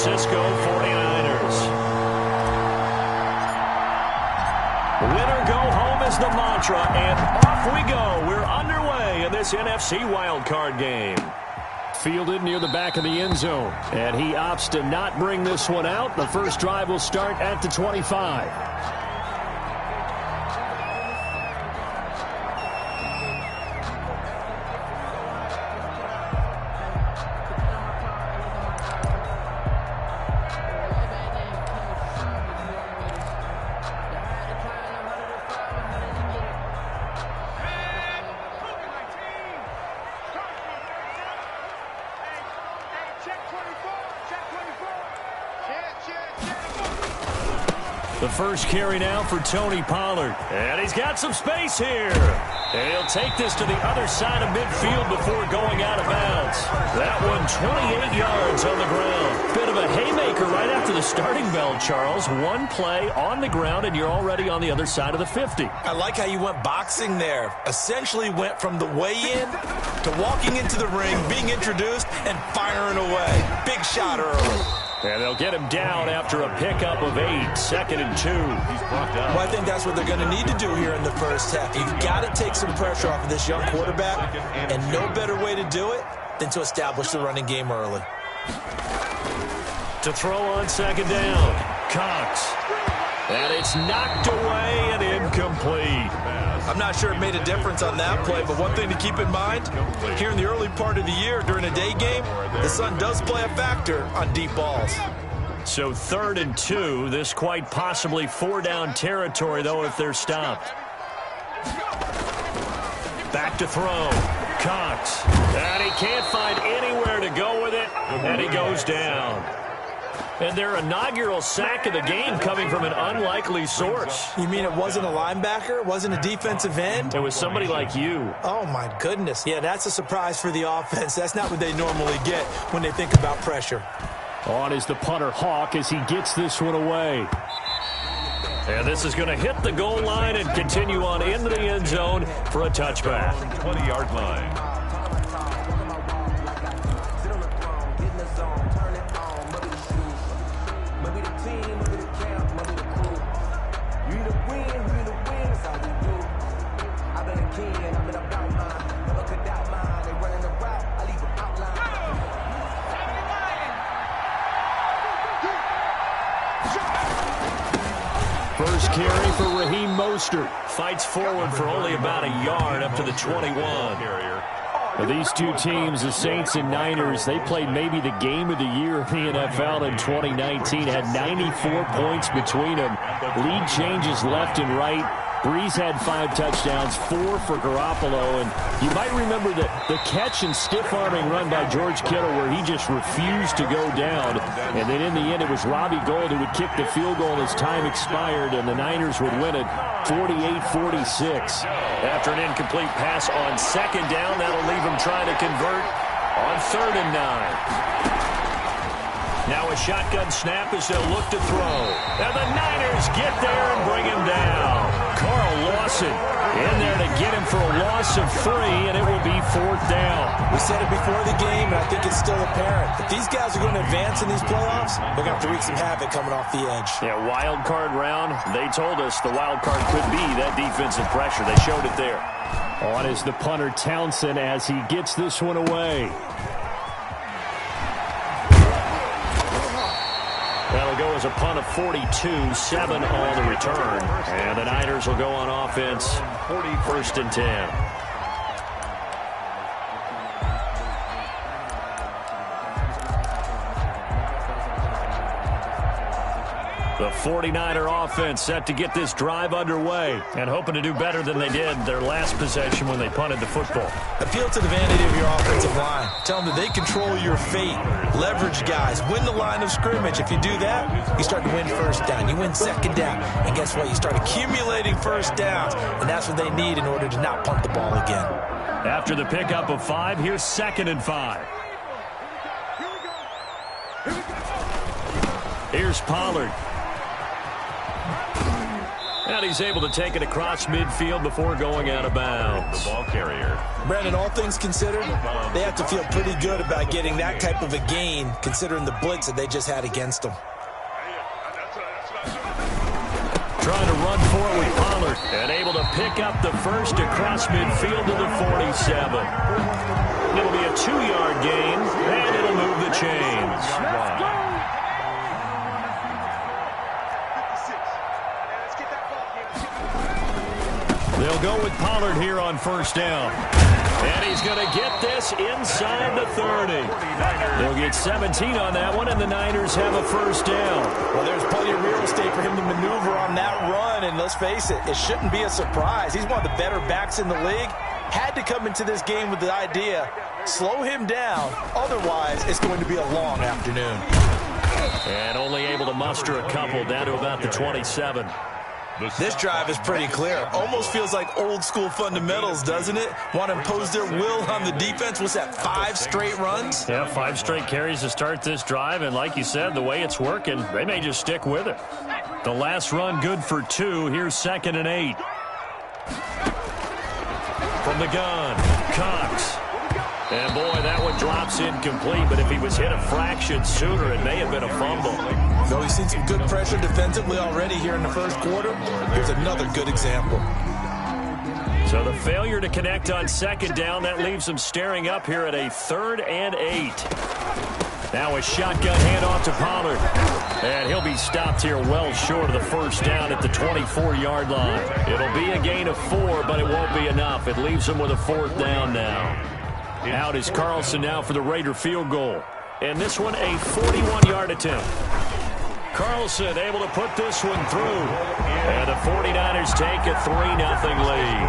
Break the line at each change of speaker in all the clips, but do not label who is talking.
Francisco 49ers. Winner go home is the mantra, and off we go. We're underway in this NFC wildcard game. Fielded near the back of the end zone, and he opts to not bring this one out. The first drive will start at the 25. The first carry now for Tony Pollard. And he's got some space here. And he'll take this to the other side of midfield before going out of bounds. That one 28 yards on the ground. Bit of a haymaker right after the starting bell, Charles. One play on the ground, and you're already on the other side of the 50.
I like how you went boxing there. Essentially went from the weigh-in to walking into the ring, being introduced, and firing away. Big shot early.
And they'll get him down after a pickup of 8, 2nd and 2.
Well, I think that's what they're going to need to do here in the first half. You've got to take some pressure off of this young quarterback, and no better way to do it than to establish the running game early.
To throw on 2nd down, Cox. And it's knocked away and incomplete.
I'm not sure it made a difference on that play, but one thing to keep in mind, here in the early part of the year during a day game, the sun does play a factor on deep balls.
So 3rd and 2, this quite possibly 4-down territory, though, if they're stopped. Back to throw. Cox. And he can't find anywhere to go with it, and he goes down. And their inaugural sack of the game coming from an unlikely source.
You mean it wasn't a linebacker? It wasn't a defensive end?
It was somebody like you.
Oh, my goodness. Yeah, that's a surprise for the offense. That's not what they normally get when they think about pressure.
On is the punter, Hawk, as he gets this one away. And this is going to hit the goal line and continue on into the end zone for a touchback. 20-yard line. First carry for Raheem Mostert. Fights forward for only about a yard up to the 21. Now these two teams, the Saints and Niners, they played maybe the game of the year in the NFL in 2019. Had 94 points between them. Lead changes left and right. Breeze had 5 touchdowns, 4 for Garoppolo. And you might remember the catch and stiff-arming run by George Kittle where he just refused to go down. And then in the end, it was Robbie Gould who would kick the field goal as time expired, and the Niners would win it 48-46. After an incomplete pass on 2nd down, that'll leave him trying to convert on 3rd and 9. Now a shotgun snap as they'll look to throw. And the Niners get there and bring him down. Carl Lawson in there to get him for a loss of 3, and it will be 4th down.
We said it before the game, and I think it's still apparent. If these guys are going to advance in these playoffs, they're going to have to wreak some havoc coming off the edge.
Yeah, wild card round. They told us the wild card could be that defensive pressure. They showed it there. On is the punter Townsend as he gets this one away. That'll go as a punt of 42, 7 on the return. And the Niners will go on offense, 1st and 10. The 49er offense set to get this drive underway and hoping to do better than they did their last possession when they punted the football.
Appeal to the vanity of your offensive line. Tell them that they control your fate. Leverage guys. Win the line of scrimmage. If you do that, you start to win 1st down. You win 2nd down. And guess what? You start accumulating 1st downs. And that's what they need in order to not punt the ball again.
After the pickup of 5, here's 2nd and 5. Here's Pollard. And he's able to take it across midfield before going out of bounds.
The ball carrier.
Brandon, all things considered, they have to feel pretty good about getting that type of a gain, considering the blitz that they just had against them.
Trying to run for it with Pollard, and able to pick up the first across midfield to the 47. It'll be a 2-yard gain, and it'll move the chains. They'll go with Pollard here on first down. And he's going to get this inside the 30. They'll get 17 on that one, and the Niners have a first down.
Well, there's plenty of real estate for him to maneuver on that run, and let's face it, it shouldn't be a surprise. He's one of the better backs in the league. Had to come into this game with the idea, slow him down, otherwise it's going to be a long afternoon.
And only able to muster a couple down to about the 27.
This drive is pretty clear. Almost feels like old school fundamentals, doesn't it? Want to impose their will on the defense. What's that, 5 straight runs?
Yeah, 5 straight carries to start this drive, and like you said, the way it's working, they may just stick with it. The last run good for 2. Here's 2nd and 8. From the gun, Cox. And boy, that one drops incomplete, but if he was hit a fraction sooner, it may have been a fumble.
So he's seen some good pressure defensively already here in the first quarter. Here's another good example.
So the failure to connect on 2nd down, that leaves them staring up here at a 3rd and 8. Now a shotgun handoff to Pollard. And he'll be stopped here well short of the first down at the 24-yard line. It'll be a gain of 4, but it won't be enough. It leaves them with a 4th down now. Out is Carlson now for the Raider field goal. And this one a 41-yard attempt. Carlson able to put this one through. And the 49ers take a 3-0 lead.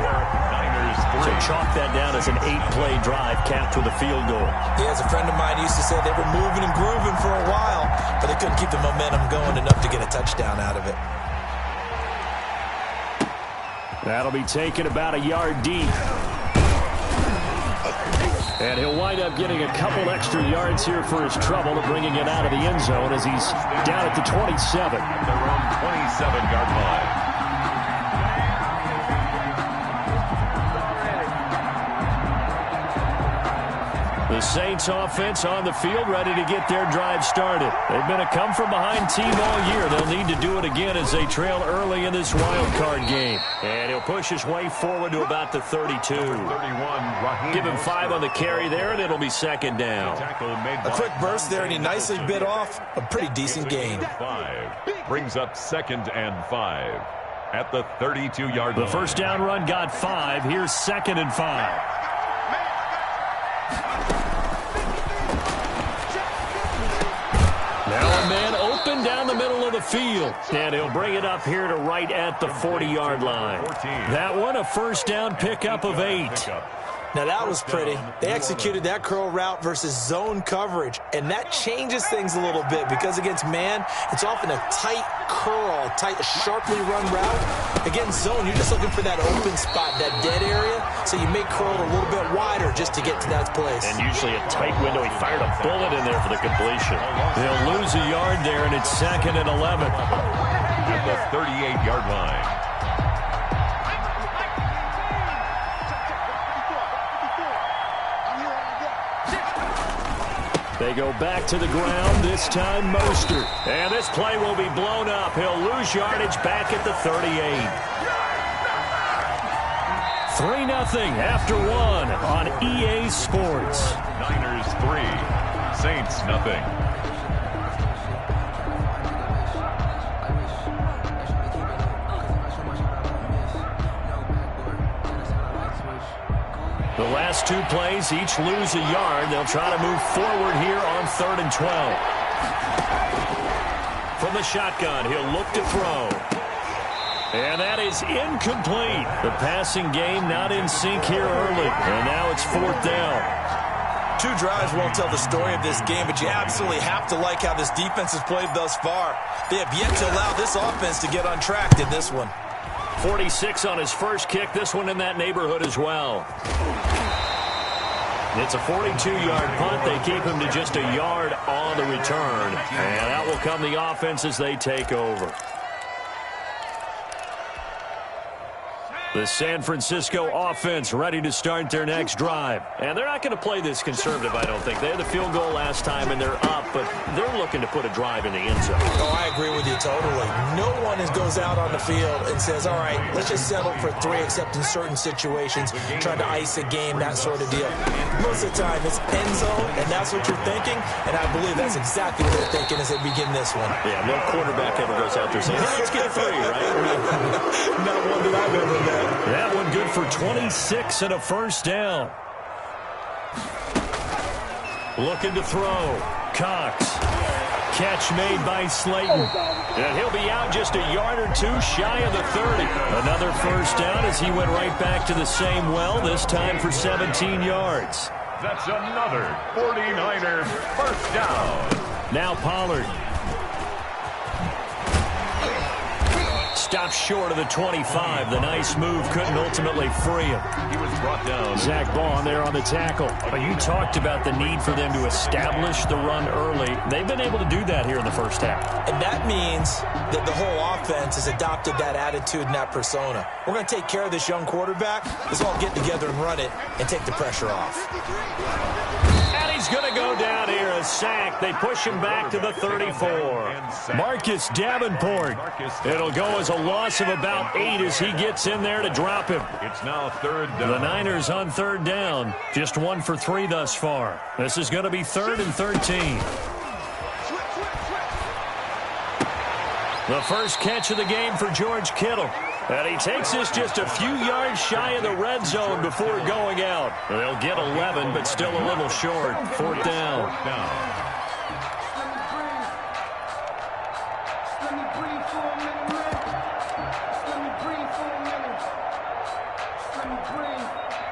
So chalk that down as an 8-play drive capped with a field goal.
Yeah, as a friend of mine used to say, they were moving and grooving for a while, but they couldn't keep the momentum going enough to get a touchdown out of it.
That'll be taken about a yard deep. And he'll wind up getting a couple extra yards here for his trouble of bringing it out of the end zone as he's down at the 27.
Their own 27-yard line.
The Saints offense on the field ready to get their drive started. They've been a come-from-behind team all year. They'll need to do it again as they trail early in this wild card game. And he'll push his way forward to about the 32. Give him 5 on the carry there, and it'll be 2nd down.
A quick burst there, and he nicely bit off a pretty decent gain.
5 brings up 2nd and 5 at the 32-yard line.
The first down run got 5. Here's 2nd and 5. Now a man open down the middle of the field. And he'll bring it up here to right at the 40-yard line. That one a first down pickup of 8.
Now that was pretty. They executed that curl route versus zone coverage, and that changes things a little bit because against man, it's often a tight curl, tight, sharply run route. Against zone, you're just looking for that open spot, that dead area, so you may curl it a little bit wider just to get to that place.
And usually a tight window. He fired a bullet in there for the completion. They'll lose a yard there, and it's 2nd and 11.
At the 38-yard line.
They go back to the ground, this time Mostert. And this play will be blown up. He'll lose yardage back at the 38. 3-0 after 1 on EA Sports.
Niners 3, Saints nothing.
The last 2 plays, each lose a yard. They'll try to move forward here on 3rd and 12. From the shotgun, he'll look to throw. And that is incomplete. The passing game not in sync here early. And now it's 4th down.
2 drives won't tell the story of this game, but you absolutely have to like how this defense has played thus far. They have yet to allow this offense to get untracked in this one.
46 on his first kick. This one in that neighborhood as well. It's a 42-yard punt. They keep him to just a yard on the return. And out will come the offense as they take over. The San Francisco offense ready to start their next drive. And they're not going to play this conservative, I don't think. They had the field goal last time, and they're up, but they're looking to put a drive in the end zone.
Oh, I agree with you totally. No one goes out on the field and says, all right, let's just settle for 3, except in certain situations, trying to ice a game, that sort of deal. Most of the time, it's end zone, and that's what you're thinking, and I believe that's exactly what they're thinking as they begin this one.
Yeah, no quarterback ever goes out there saying, hey, let's get 3, right?
Not one that I've ever met.
That one good for 26 and a first down. Looking to throw. Cox. Catch made by Slayton. And he'll be out just a yard or 2 shy of the 30. Another first down as he went right back to the same well, this time for 17 yards.
That's another 49er first down.
Now Pollard. Stops short of the 25. The nice move couldn't ultimately free him.
He was brought down.
Zach Bond there on the tackle. But you talked about the need for them to establish the run early. They've been able to do that here in the first half.
And that means that the whole offense has adopted that attitude and that persona. We're going to take care of this young quarterback. Let's all get together and run it and take the pressure off.
And he's going to go down here, a sack. They push him back to the 34. Marcus Davenport. It'll go as a loss of about 8 as he gets in there to drop him.
It's now 3rd down.
The Niners on 3rd down. Just 1 for 3 thus far. This is going to be 3rd and 13. The first catch of the game for George Kittle. And he takes this just a few yards shy of the red zone before going out. They'll get 11, but still a little short. 4th down.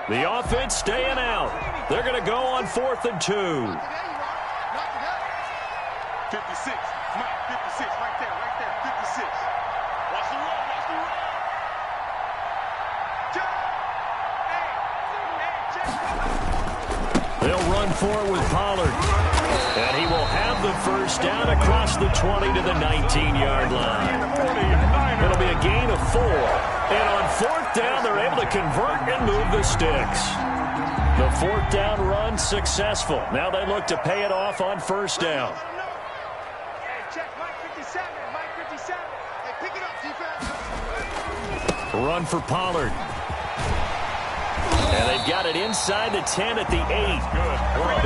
The offense staying out. They're going to go on 4th and 2.
56. Mike, 56. Right there. 56. Watch the run.
They'll run forward with Pollard. And he will have the first down across the 20 to the 19-yard line. It'll be a gain of 4. And on 4th down, they're able to convert and move the sticks. The 4th down run successful. Now they look to pay it off on 1st down.
Check Mike 57. Mike 57. Hey, pick it up, defense.
Run for Pollard. And they've got it inside the 10 at the 8.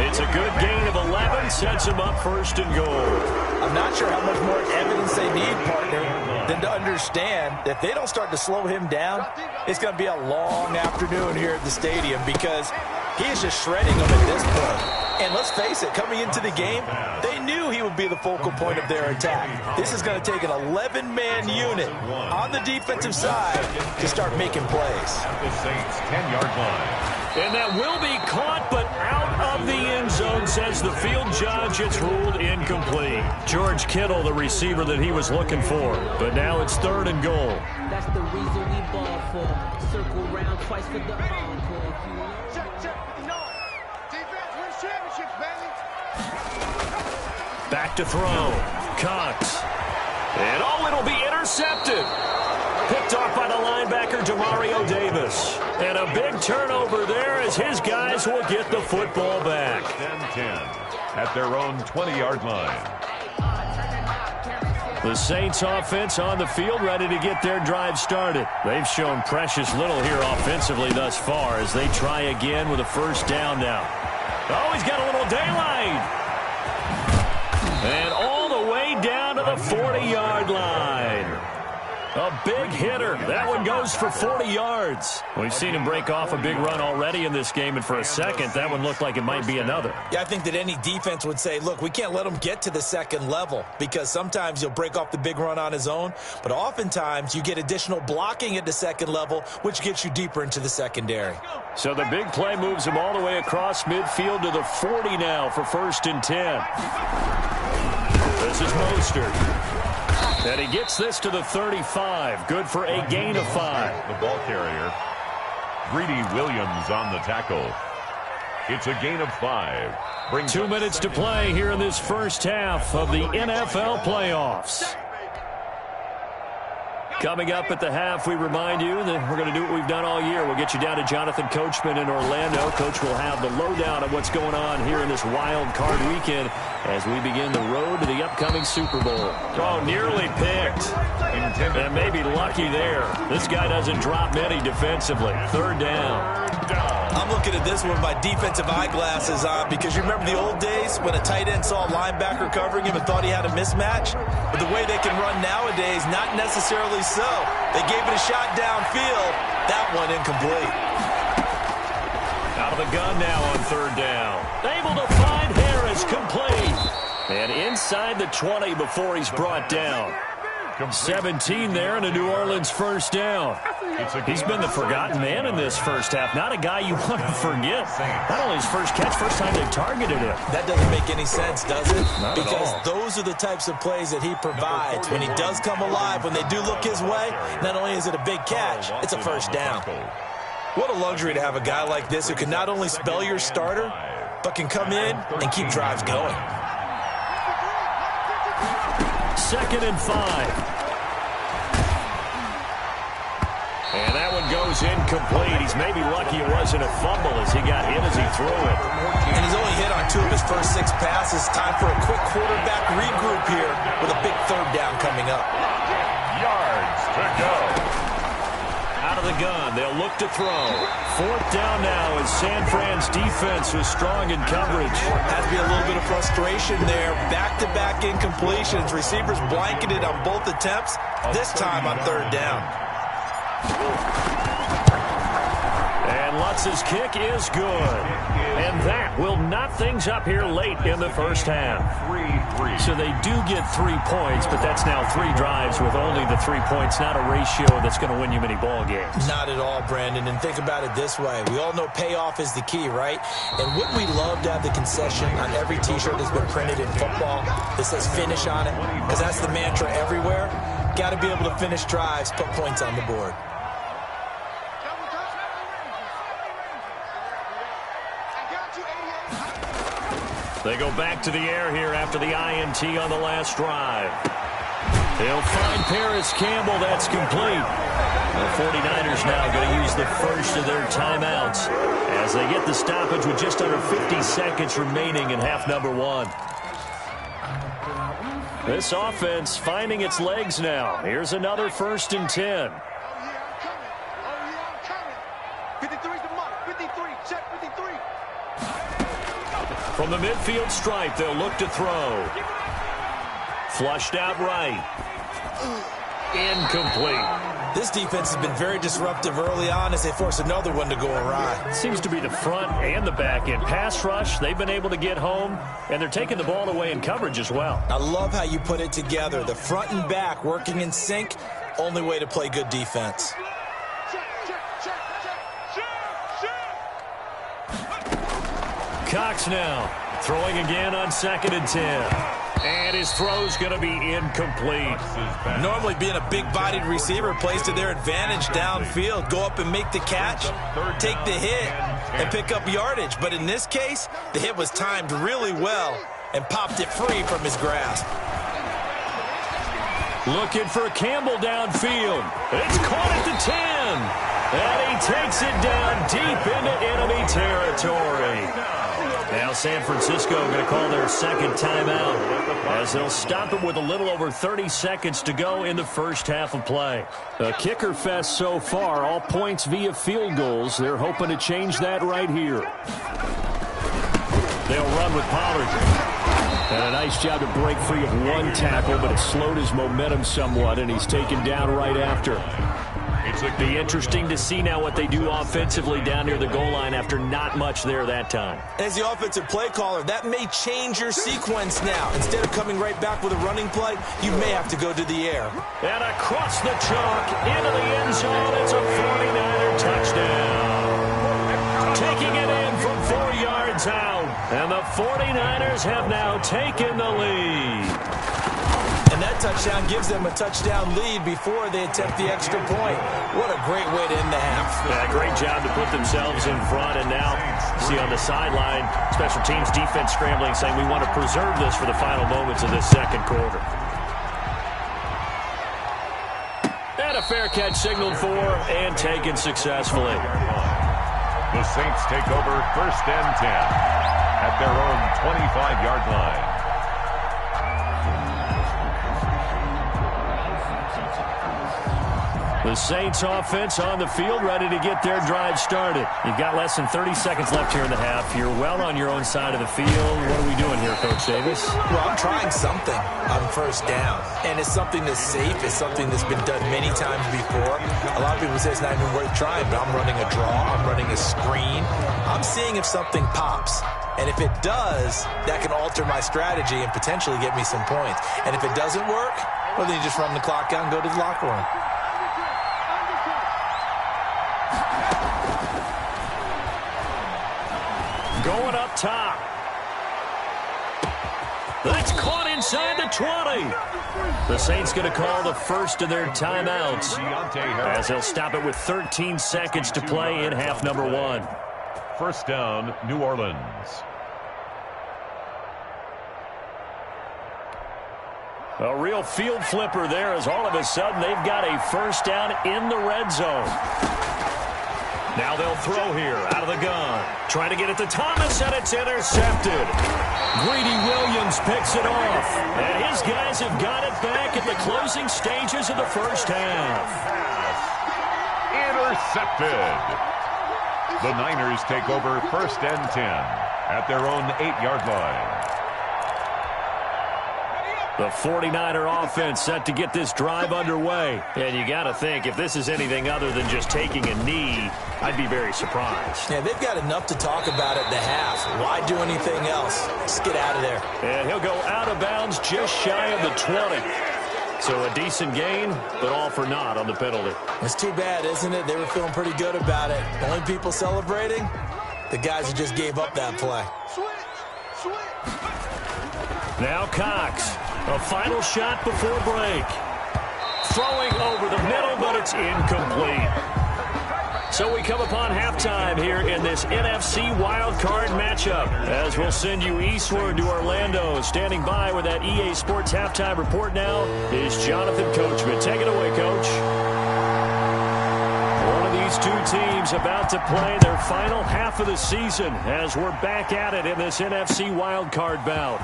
It's a good gain of 11. Sets them up 1st and goal.
I'm not sure how much more evidence they need, partner, than to understand that if they don't start to slow him down, it's going to be a long afternoon here at the stadium because he is just shredding them at this point. And let's face it, coming into the game, they knew he would be the focal point of their attack. This is going to take an 11-man unit on the defensive side to start making plays.
At the Saints' 10-yard line.
And that will be caught, but out of the end zone, says the field judge. It's ruled incomplete. George Kittle, the receiver that he was looking for. But now it's 3rd and goal.
That's the reason we ball for. Circle round twice for the encore.
Check. No. Defense wins championships, baby.
Back to throw. Cox. And it'll be intercepted. Picked off by the linebacker, Demario Davis. And a big turnover there as his guys will get the football back.
10-10 at their own 20-yard line.
The Saints offense on the field ready to get their drive started. They've shown precious little here offensively thus far as they try again with a 1st down now. Oh, he's got a little daylight. And all the way down to the 40-yard line. A big hitter. That one goes for 40 yards. We've seen him break off a big run already in this game, and for a second, that one looked like it might be another.
Yeah, I think that any defense would say, look, we can't let him get to the 2nd level because sometimes he'll break off the big run on his own, but oftentimes you get additional blocking at the 2nd level, which gets you deeper into the secondary.
So the big play moves him all the way across midfield to the 40 now for 1st and 10. This is Mostert. And he gets this to the 35. Good for a gain of 5.
The ball carrier. Greedy Williams on the tackle. It's a gain of 5.
2 minutes to play here in this first half of the NFL playoffs. Coming up at the half, we remind you that we're going to do what we've done all year. We'll get you down to Jonathan Coachman in Orlando. Coach will have the lowdown of what's going on here in this wild card weekend as we begin the road to the upcoming Super Bowl. Oh, nearly picked. And maybe lucky there. This guy doesn't drop many defensively. Third down.
I'm looking at this one with my defensive eyeglasses on because you remember the old days when a tight end saw a linebacker covering him and thought he had a mismatch? But the way they can run nowadays, not necessarily so. They gave it a shot downfield. That one incomplete.
Out of the gun now on third down. Able to find Harris, complete. And inside the 20 before he's brought down. 17 there and a New Orleans first down. He's been the forgotten man in this first half. Not a guy you want to forget. Not only his first catch, first time they targeted him.
That doesn't make any sense, does it?
Not
because
at all.
Those are the types of plays that he provides. When he does come alive, when they do look his way, not only is it a big catch, it's a first down. What a luxury to have a guy like this who can not only spell your starter, but can come in and keep drives going.
2nd and 5. And that one goes incomplete. He's maybe lucky it wasn't a fumble as he got hit as he threw it.
And he's only hit on 2 of his first 6 passes. Time for a quick quarterback regroup here with a big third down coming up.
Yards to go.
Out of the gun, they'll look to throw. 4th down now as San Fran's defense was strong in coverage.
Has to be a little bit of frustration there. Back-to-back incompletions. Receivers blanketed on both attempts, this time on third down.
And Lutz's kick is good. And that will knot things up here late in the first half. So they do get 3 points, but that's now 3 drives with only the 3 points. Not a ratio that's going to win you many ball games.
Not at all, Brandon. And think about it this way. We all know payoff is the key, right? And wouldn't we love to have the concession on every T-shirt that's been printed in football that says finish on it? Because that's the mantra everywhere. Got to be able to finish drives, put points on the board.
They go back to the air here after the INT on the last drive. They'll find Paris Campbell. That's complete. The 49ers now going to use the first of their timeouts as they get the stoppage with just under 50 seconds remaining in half number 1. This offense finding its legs now. Here's another 1st and 10. From the midfield stripe, they'll look to throw. Flushed out right. Incomplete.
This defense has been very disruptive early on as they force another one to go awry.
Seems to be the front and the back end. Pass rush, they've been able to get home, and they're taking the ball away in coverage as well.
I love how you put it together. The front and back working in sync, only way to play good defense.
Cox now throwing again on 2nd and 10. And his throw's going to be incomplete.
Normally being a big-bodied receiver plays to their advantage downfield. Go up and make the catch, take the hit, and pick up yardage. But in this case, the hit was timed really well and popped it free from his grasp.
Looking for Campbell downfield. It's caught at the 10. And he takes it down deep into enemy territory. Now San Francisco going to call their 2nd timeout as they'll stop it with a little over 30 seconds to go in the first half of play. A kicker fest so far, all points via field goals. They're hoping to change that right here. They'll run with Pollard. And a nice job to break free of 1 tackle, but it slowed his momentum somewhat, and he's taken down right after. It'll be interesting to see now what they do offensively down near the goal line after not much there that time.
As the offensive play caller, that may change your sequence now. Instead of coming right back with a running play, you may have to go to the air.
And across the chalk, into the end zone, it's a 49er touchdown. Taking it in from 4 yards out, and the 49ers have now taken the lead.
And that touchdown gives them a touchdown lead before they attempt the extra point. What a great way to end the half.
Yeah, great job to put themselves in front. And now, see on the sideline, special teams defense scrambling, saying we want to preserve this for the final moments of this second quarter. And And a fair catch signaled for and taken successfully.
The Saints take over 1st and 10 at their own 25-yard line.
The Saints offense on the field, ready to get their drive started. You've got less than 30 seconds left here in the half. You're well on your own side of the field. What are we doing here, Coach Davis?
Well, I'm trying something on 1st down. And it's something that's safe. It's something that's been done many times before. A lot of people say it's not even worth trying, but I'm running a draw. I'm running a screen. I'm seeing if something pops. And if it does, that can alter my strategy and potentially get me some points. And if it doesn't work, well, then you just run the clock out and go to the locker room.
Going up top. That's caught inside the 20. The Saints going to call the first of their timeouts as they'll stop it with 13 seconds to play in half number 1.
1st down, New Orleans.
A real field flipper there as all of a sudden they've got a 1st down in the red zone. Now they'll throw here out of the gun. Trying to get it to Thomas, and it's intercepted. Greedy Williams picks it off. And his guys have got it back at the closing stages of the 1st half.
Intercepted. The Niners take over 1st and 10 at their own 8-yard line.
The 49er offense set to get this drive underway. And you got to think, if this is anything other than just taking a knee, I'd be very surprised.
Yeah, they've got enough to talk about at the half. Why do anything else? Just get out of there.
And he'll go out of bounds just shy of the 20. So a decent gain, but all for naught on the penalty.
It's too bad, isn't it? They were feeling pretty good about it. The only people celebrating? The guys who just gave up that play.
Now Cox. A final shot before break. Throwing over the middle, but it's incomplete. So we come upon halftime here in this NFC wildcard matchup. As we'll send you eastward to Orlando. Standing by with that EA Sports halftime report now is Jonathan Coachman. Take it away, Coach. One of these two teams about to play their final half of the season as we're back at it in this NFC wildcard bout.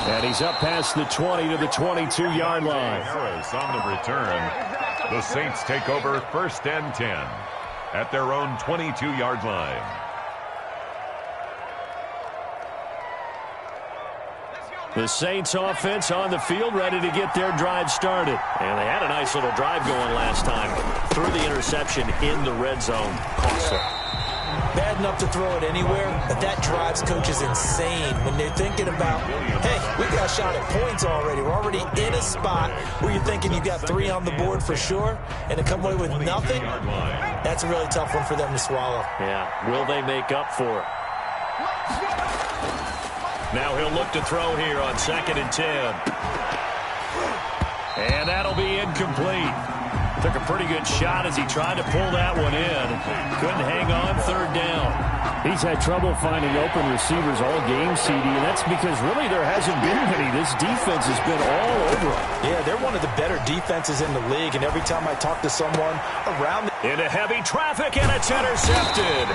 And he's up past the 20 to the 22-yard line.
Harris on the return. The Saints take over 1st and 10 at their own 22-yard line.
The Saints offense on the field ready to get their drive started. And they had a nice little drive going last time. Threw the interception in the red zone. Costly.
Bad enough to throw it anywhere, but that drives coaches insane when they're thinking about, hey, we got a shot at points already. We're already in a spot where you're thinking you got 3 on the board for sure, and to come away with nothing, that's a really tough one for them to swallow.
Yeah, will they make up for it? Now he'll look to throw here on 2nd and 10. And that'll be incomplete. Took a pretty good shot as he tried to pull that one in. Couldn't hang on 3rd down. He's had trouble finding open receivers all game, CD, and that's because really there hasn't been any. This defense has been all over him.
Yeah, they're one of the better defenses in the league, and every time I talk to someone around
into heavy traffic, and it's intercepted.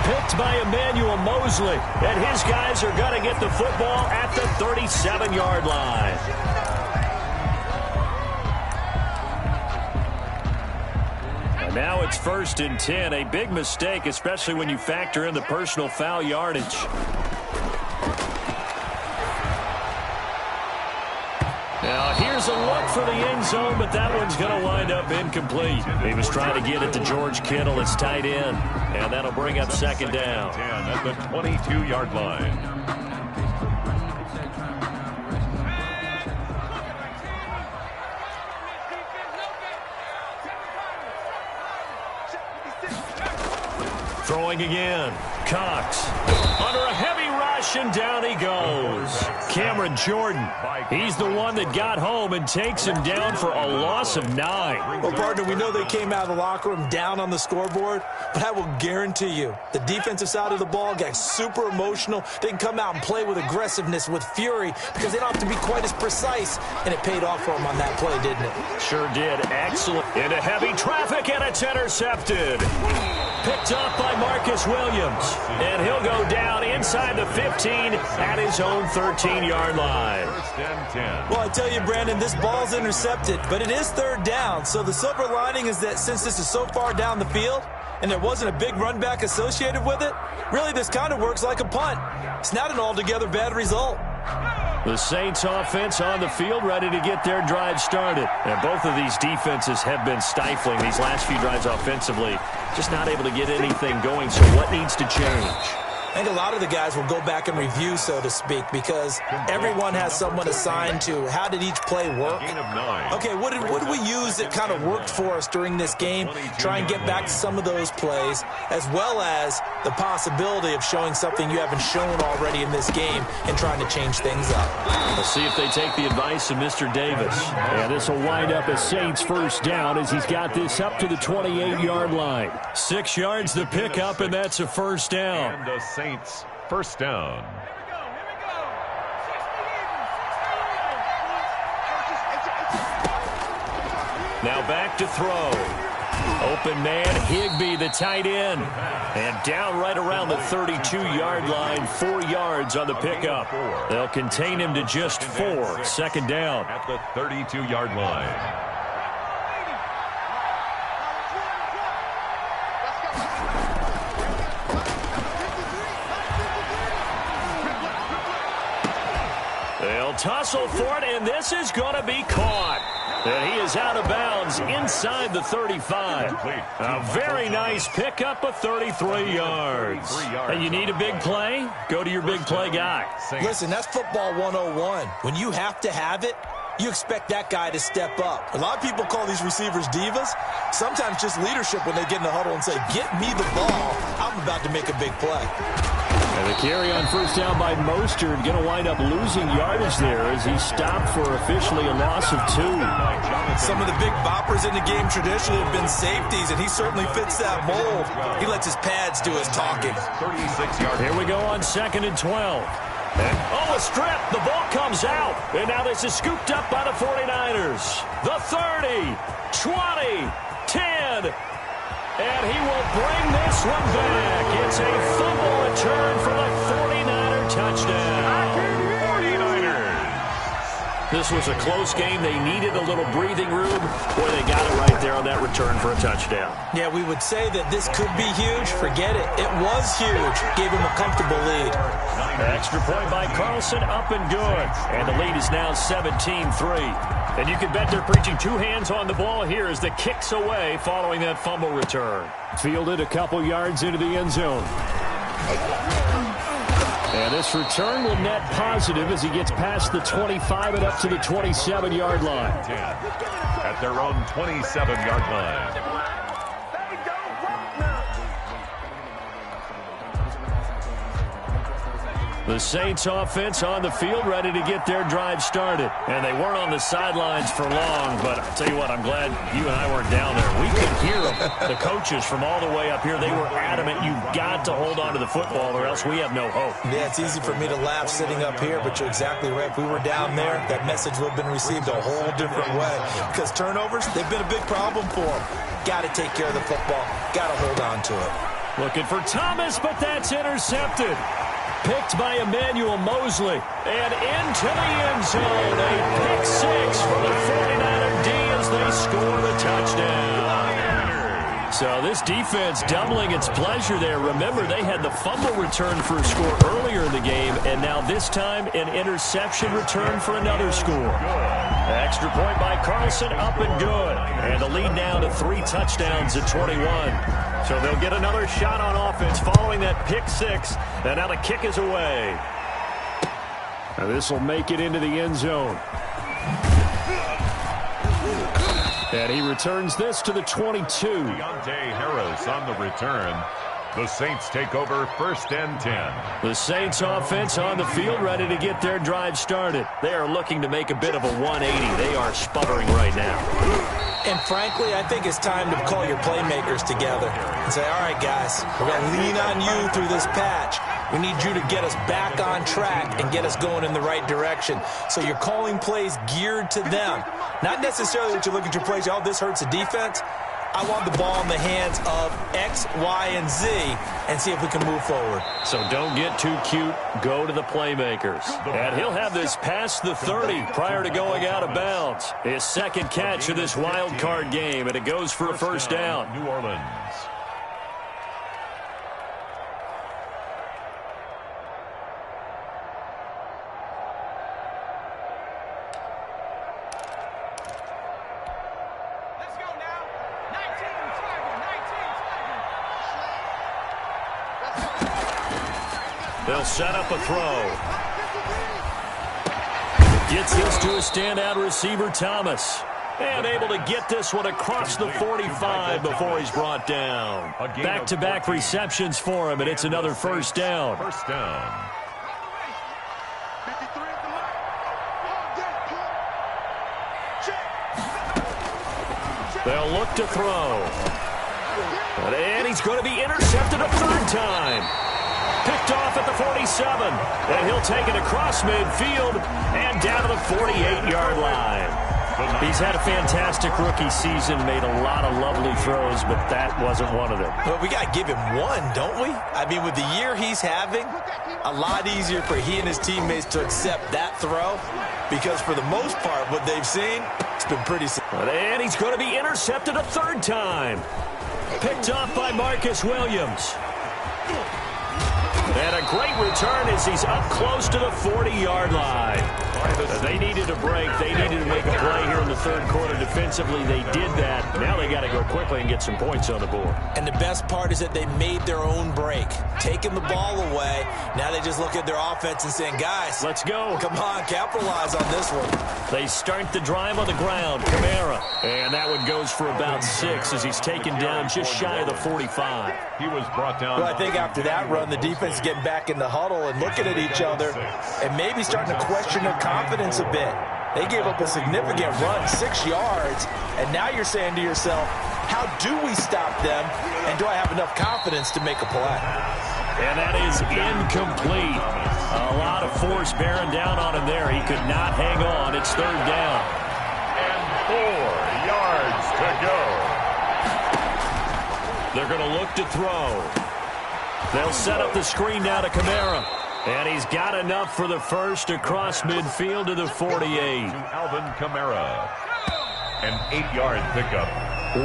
Picked by Emmanuel Mosley, and his guys are going to get the football at the 37-yard line. Now it's 1st and 10. A big mistake, especially when you factor in the personal foul yardage. Now here's a look for the end zone, but that one's going to wind up incomplete. He was trying to get it to George Kittle. It's tight end, and that'll bring up 2nd down.
10 at the 22-yard line.
Throwing again. Cox under a heavy crashing down he goes. Cameron Jordan, he's the one that got home and takes him down for a loss of 9.
Well, partner, we know they came out of the locker room down on the scoreboard, but I will guarantee you the defensive side of the ball got super emotional. They can come out and play with aggressiveness, with fury, because they don't have to be quite as precise, and it paid off for them on that play, didn't it?
Sure did. Excellent. Into heavy traffic, and it's intercepted. Picked off by Marcus Williams, and he'll go down inside the 15 at his own 13-yard line.
First and 10.
Well, I tell you, Brandon, this ball's intercepted, but it is third down. So the silver lining is that since this is so far down the field and there wasn't a big run back associated with it, really this kind of works like a punt. It's not an altogether bad result.
The Saints offense on the field, ready to get their drive started. And both of these defenses have been stifling these last few drives offensively. Just not able to get anything going, so what needs to change?
I think a lot of the guys will go back and review, so to speak, because everyone has someone assigned to how did each play work. Okay, what did we use that kind of worked for us during this game? Try and get back to some of those plays, as well as the possibility of showing something you haven't shown already in this game and trying to change things up.
We'll see if they take the advice of Mr. Davis. And this will wind up a Saints first down as he's got this up to the 28-yard line. 6 yards the pickup, and that's a first down.
And the Saints first down.
Now back to throw. Open man, Higbee, the tight end. And down right around the 32-yard line, 4 yards on the pickup. They'll contain him to just 4. Second down.
At the 32-yard line.
They'll tussle for it, and this is going to be caught. And he is out of bounds inside the 35. A very nice pickup of 33 yards. Hey, you need a big play? Go to your big play guy.
Listen, that's football 101. When you have to have it, you expect that guy to step up. A lot of people call these receivers divas. Sometimes just leadership when they get in the huddle and say, get me the ball. I'm about to make a big play.
And the carry on first down by Mostert, going to wind up losing yardage there as he stopped for officially a loss of 2.
Some of the big boppers in the game traditionally have been safeties, and he certainly fits that mold. He lets his pads do his talking.
36 yards.
Here we go on 2nd and 12. And, a strip. The ball comes out. And now this is scooped up by the 49ers. The 30, 20, 10. And he will bring this one back. It's a fumble return for the 49er touchdown.
49ers.
This was a close game. They needed a little breathing room. Boy, they got it right there on that return for a touchdown.
Yeah, we would say that this could be huge. Forget it. It was huge. Gave him a comfortable lead.
Extra point by Carlson, up and good. And the lead is now 17-3. And you can bet they're preaching 2 hands on the ball here as the kick's away following that fumble return. Fielded a couple yards into the end zone. And this return will net positive as he gets past the 25 and up to the 27-yard line.
At their own 27-yard line.
The Saints offense on the field ready to get their drive started. And they weren't on the sidelines for long, but I'll tell you what, I'm glad you and I weren't down there. We could hear them. The coaches from all the way up here, they were adamant, you've got to hold on to the football or else we have no hope.
Yeah, it's easy for me to laugh sitting up here, but you're exactly right. If we were down there, that message would have been received a whole different way. Because turnovers, they've been a big problem for them. Got to take care of the football. Got to hold on to it.
Looking for Thomas, but that's intercepted. Picked by Emmanuel Mosley. And into the end zone. A pick 6 for the 49er D as they score the touchdown. So this defense doubling its pleasure there. Remember, they had the fumble return for a score earlier in the game, and now this time an interception return for another score. Extra point by Carlson, up and good. And the lead now to 3 touchdowns at 21. So they'll get another shot on offense following that pick 6. And now the kick is away. Now this will make it into the end zone. And he returns this to the 22.
Deontay Harris on the return. The Saints take over 1st and 10.
The Saints offense on the field, ready to get their drive started. They are looking to make a bit of a 180. They are sputtering right now.
And frankly, I think it's time to call your playmakers together and say, all right, guys, we're going to lean on you through this patch. We need you to get us back on track and get us going in the right direction. So you're calling plays geared to them. Not necessarily that you look at your plays, oh, this hurts the defense. I want the ball in the hands of X, Y, and Z and see if we can move forward.
So don't get too cute. Go to the playmakers. And he'll have this past the 30 prior to going out of bounds. His second catch of this wild card game, and it goes for a first down.
New Orleans.
They'll set up a throw. Gets this to a standout receiver, Thomas. And able to get this one across the 45 before he's brought down. Back-to-back receptions for him, and it's another first down.
First down.
They'll look to throw. And he's going to be intercepted a third time. Picked off at the 47, and he'll take it across midfield and down to the 48-yard line. He's had a fantastic rookie season, made a lot of lovely throws, but that wasn't one of them.
But we got to give him one, don't we? I mean, with the year he's having, a lot easier for he and his teammates to accept that throw because for the most part, what they've seen, it's been pretty simple.
And he's going to be intercepted a third time. Picked off by Marcus Williams. And a great return as he's up close to the 40-yard line. They needed a break. They needed to make a play here in the third quarter defensively. They did that. Now they got to go quickly and get some points on the board.
And the best part is that they made their own break. Taking the ball away. Now they just look at their offense and saying, guys,
let's go.
Come on, capitalize on this one.
They start the drive on the ground. Kamara. And that one goes for about 6 as he's taken down just shy of the 45.
He was brought down.
Well, I think after that run, the defense is getting back in the huddle and looking at each other and maybe starting to question their confidence a bit. They gave up a significant run, 6 yards, and now you're saying to yourself, how do we stop them, and do I have enough confidence to make a play?
And that is incomplete. A lot of force bearing down on him there. He could not hang on. It's third down.
And 4 yards to go.
They're going to look to throw. They'll set up the screen now to Kamara. And he's got enough for the first across midfield to the 48.
To Alvin Kamara. An 8-yard pickup.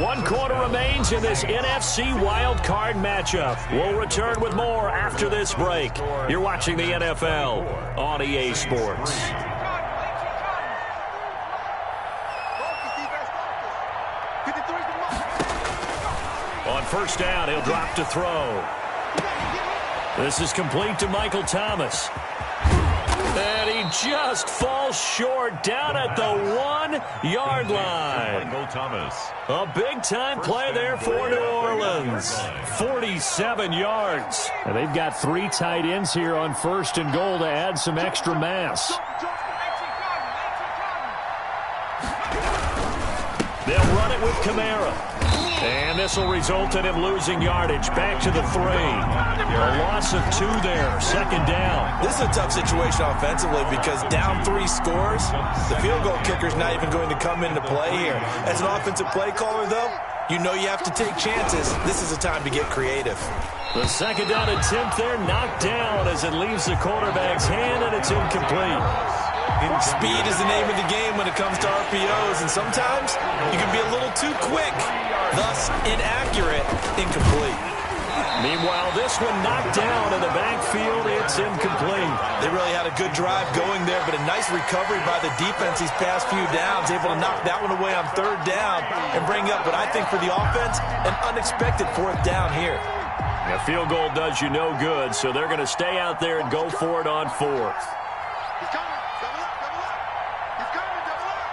1 quarter remains in this NFC wild card matchup. We'll return with more after this break. You're watching the NFL on EA Sports. On first down, he'll drop to throw. This is complete to Michael Thomas. And he just falls short down at the 1-yard line.
Michael Thomas.
A big-time play there for New Orleans. 47 yards. And they've got 3 tight ends here on first and goal to add some extra mass. They'll run it with Kamara. And this will result in him losing yardage. Back to the 3. A loss of 2 there. Second down.
This is a tough situation offensively because down 3 scores, the field goal kicker's not even going to come into play here. As an offensive play caller, though, you know you have to take chances. This is a time to get creative.
The second down attempt there knocked down as it leaves the quarterback's hand, and it's incomplete.
Speed is the name of the game when it comes to RPOs, and sometimes you can be a little too quick, thus inaccurate, incomplete.
Meanwhile, this one knocked down in the backfield. It's incomplete.
They really had a good drive going there, but a nice recovery by the defense these past few downs, able to knock that one away on third down and bring up what I think for the offense, an unexpected fourth down here.
A field goal does you no good, so they're going to stay out there and go for it on fourth.
He's coming. Double up, double up. He's coming, double up.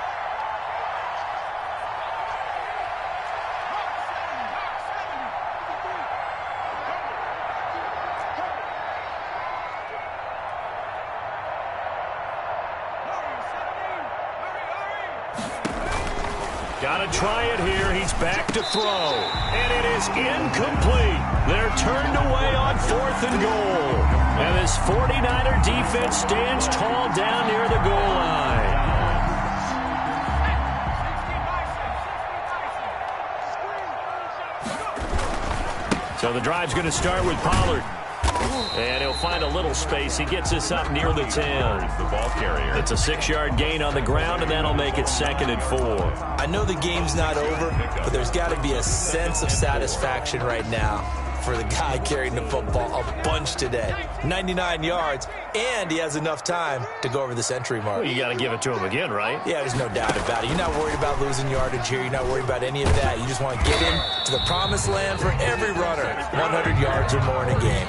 Got to try it here. He's back to throw. And it is incomplete. They're turned away on 4th and goal. And this 49er defense stands tall down near the goal line. So the drive's going to start with Pollard. And he'll find a little space. He gets this up near the 10.
The ball carrier.
It's a 6-yard gain on the ground, and that'll make it 2nd and 4.
I know the game's not over, but there's got to be a sense of satisfaction right now for the guy carrying the football a bunch today. 99 yards, and he has enough time to go over the century mark.
Well, you got to give it to him again, right?
Yeah, there's no doubt about it. You're not worried about losing yardage here. You're not worried about any of that. You just want to get him to the promised land for every runner. 100 yards or more in a game.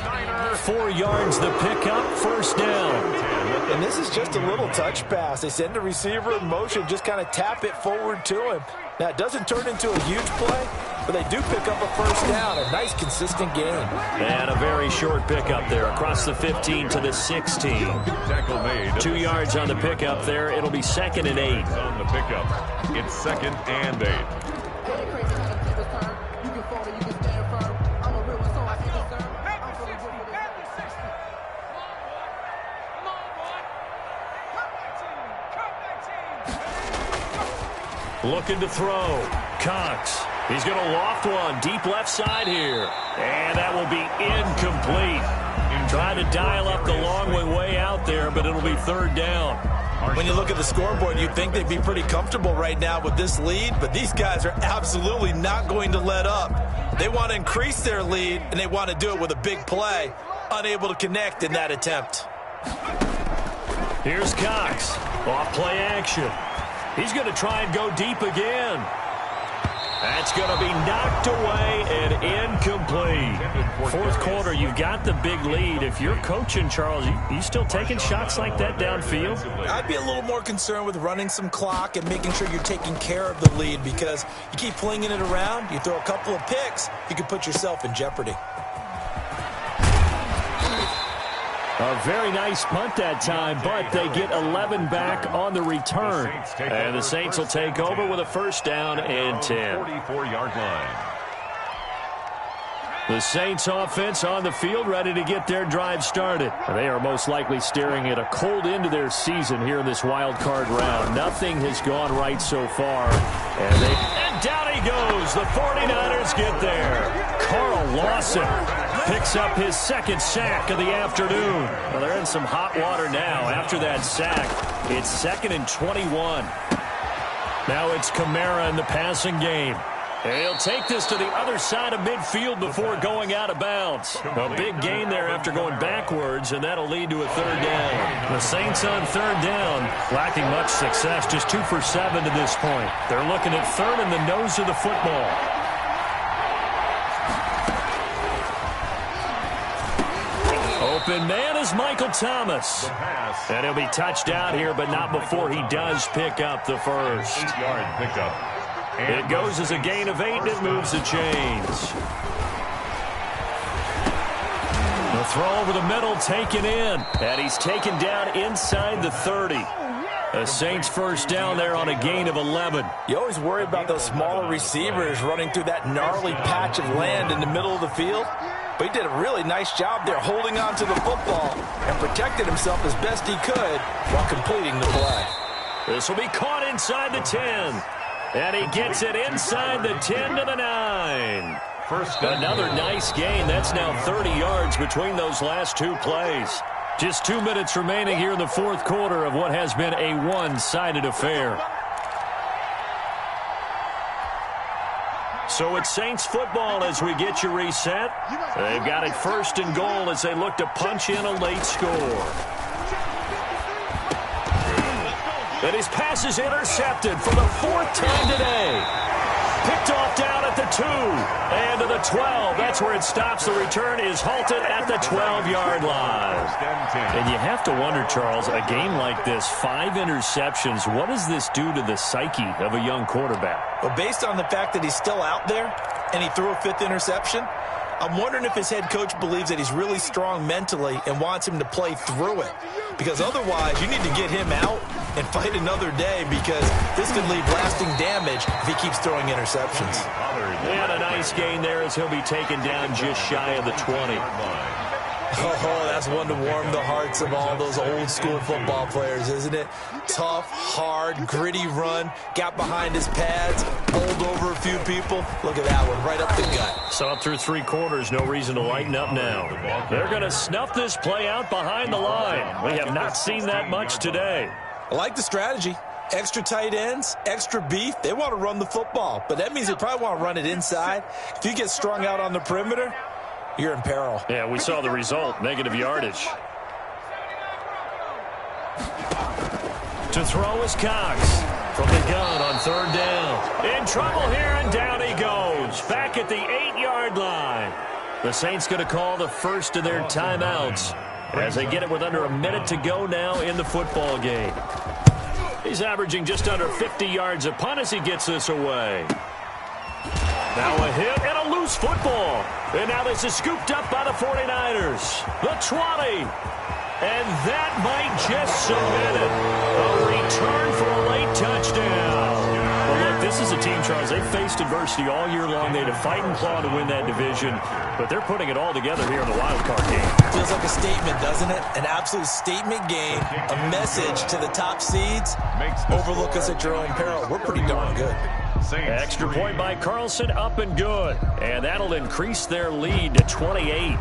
4 yards the pickup, 1st down.
And this is just a little touch pass. They send the receiver in motion, just kind of tap it forward to him. Now, it doesn't turn into a huge play, but they do pick up a 1st down. A nice, consistent game.
And a very short pickup there across the 15 to the 16.
Tackle made.
2 yards on the pickup there. It'll be 2nd and 8.
On the pickup. It's 2nd and 8.
Looking to throw. Cox. He's going to loft one deep left side here. And that will be incomplete. Trying to dial up the long way out there, but it'll be 3rd down.
When you look at the scoreboard, you'd think they'd be pretty comfortable right now with this lead, but these guys are absolutely not going to let up. They want to increase their lead, and they want to do it with a big play. Unable to connect in that attempt.
Here's Cox. Off play action. He's going to try and go deep again. That's going to be knocked away and incomplete. 4th quarter, you've got the big lead. If you're coaching, Charles, you still taking shots like that downfield?
I'd be a little more concerned with running some clock and making sure you're taking care of the lead, because you keep flinging it around, you throw a couple of picks, you can put yourself in jeopardy.
A very nice punt that time, but they get 11 back on the return. And the Saints will take over with a 1st down and 10.
44-yard line.
The Saints offense on the field, ready to get their drive started. They are most likely staring at a cold end to their season here in this wild card round. Nothing has gone right so far. And down he goes. The 49ers get there. Carl Lawson picks up his 2nd sack of the afternoon. Well, they're in some hot water now. After that sack, it's 2nd and 21. Now it's Kamara in the passing game. He'll take this to the other side of midfield before going out of bounds. A big gain there after going backwards, and that'll lead to a 3rd down. The Saints on 3rd down, lacking much success, just 2 for 7 to this point. They're looking at 3rd in the nose of the football. Open man is Michael Thomas. And he'll be touched out here, but not before he does pick up the 1st.
8-yard pickup.
It goes as a gain of 8, and it moves the chains. The throw over the middle taken in, and he's taken down inside the 30. The Saints 1st down there on a gain of 11.
You always worry about those smaller receivers running through that gnarly patch of land in the middle of the field. But he did a really nice job there holding on to the football and protected himself as best he could while completing the play.
This will be caught inside the 10. And he gets it inside the 10 to the 9. Another nice gain. That's now 30 yards between those last 2 plays. Just 2 minutes remaining here in the 4th quarter of what has been a one-sided affair. So it's Saints football as we get you reset. They've got it 1st and goal as they look to punch in a late score. And his pass is intercepted for the 4th time today. Picked off down at the 2 and to the 12. That's where it stops. The return is halted at the 12-yard line. And you have to wonder, Charles, a game like this, 5 interceptions, what does this do to the psyche of a young quarterback?
Well, based on the fact that he's still out there and he threw a 5th interception, I'm wondering if his head coach believes that he's really strong mentally and wants him to play through it. Because otherwise, you need to get him out and fight another day, because this could leave lasting damage if he keeps throwing interceptions.
And a nice gain there as he'll be taken down just shy of the 20.
Oh, that's one to warm the hearts of all those old-school football players, isn't it? Tough, hard, gritty run, got behind his pads, bowled over a few people. Look at that one, right up the gut.
Saw it through 3 quarters, no reason to lighten up now. They're going to snuff this play out behind the line. We have not seen that much today.
I like the strategy. Extra tight ends, extra beef. They want to run the football, but that means they probably want to run it inside. If you get strung out on the perimeter, you're in peril.
Yeah, we saw the result, negative yardage. To throw is Cox from the gun on 3rd down. In trouble here, and down he goes. Back at the 8-yard line. The Saints going to call the first of their timeouts as they get it with under a minute to go now in the football game. He's averaging just under 50 yards a punt as he gets this away. Now a hit and a loose football. And now this is scooped up by the 49ers. The 20. And that might just cement it. A return for a late touchdown. Well, look, this is a team, Charles. They've faced adversity all year long. They had to fight and claw to win that division. But they're putting it all together here in the wild card game.
Feels like a statement, doesn't it? An absolute statement game. A message to the top seeds. Overlook us at your own peril. We're pretty darn good.
Extra point by Carlson, up and good. And that'll increase their lead to 28.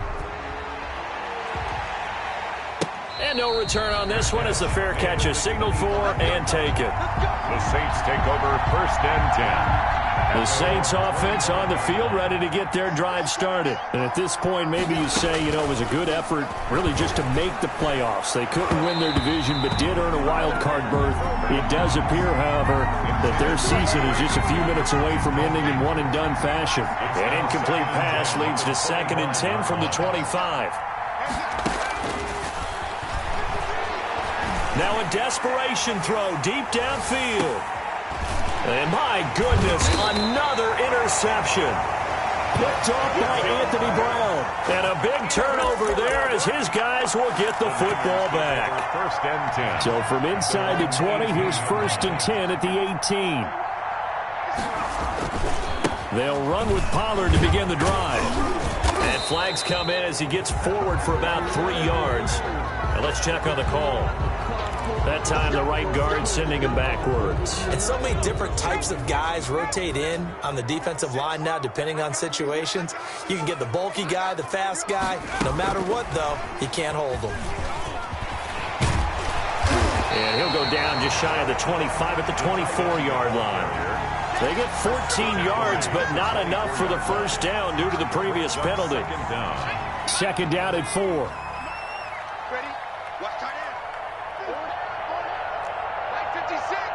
And no return on this one as the fair catch is signaled for and taken.
The Saints take over 1st and 10.
The Saints offense on the field ready to get their drive started. And at this point, maybe you say, it was a good effort really just to make the playoffs. They couldn't win their division but did earn a wild card berth. It does appear, however, that their season is just a few minutes away from ending in one-and-done fashion. An incomplete pass leads to 2nd and 10 from the 25. Now a desperation throw deep downfield. And my goodness, another interception. Picked off by Anthony Brown. And a big turnover there as his guys will get the football back.
1st and 10.
So from inside the 20, here's 1st and 10 at the 18. They'll run with Pollard to begin the drive. And flags come in as he gets forward for about 3 yards. Now let's check on the call. That time the right guard sending him backwards.
And so many different types of guys rotate in on the defensive line now depending on situations. You can get the bulky guy, the fast guy. No matter what, though, you can't hold him.
And he'll go down just shy of the 25 at the 24-yard line. They get 14 yards, but not enough for the 1st down due to the previous penalty. 2nd down at 4.
Ready? Watch tight end. 56.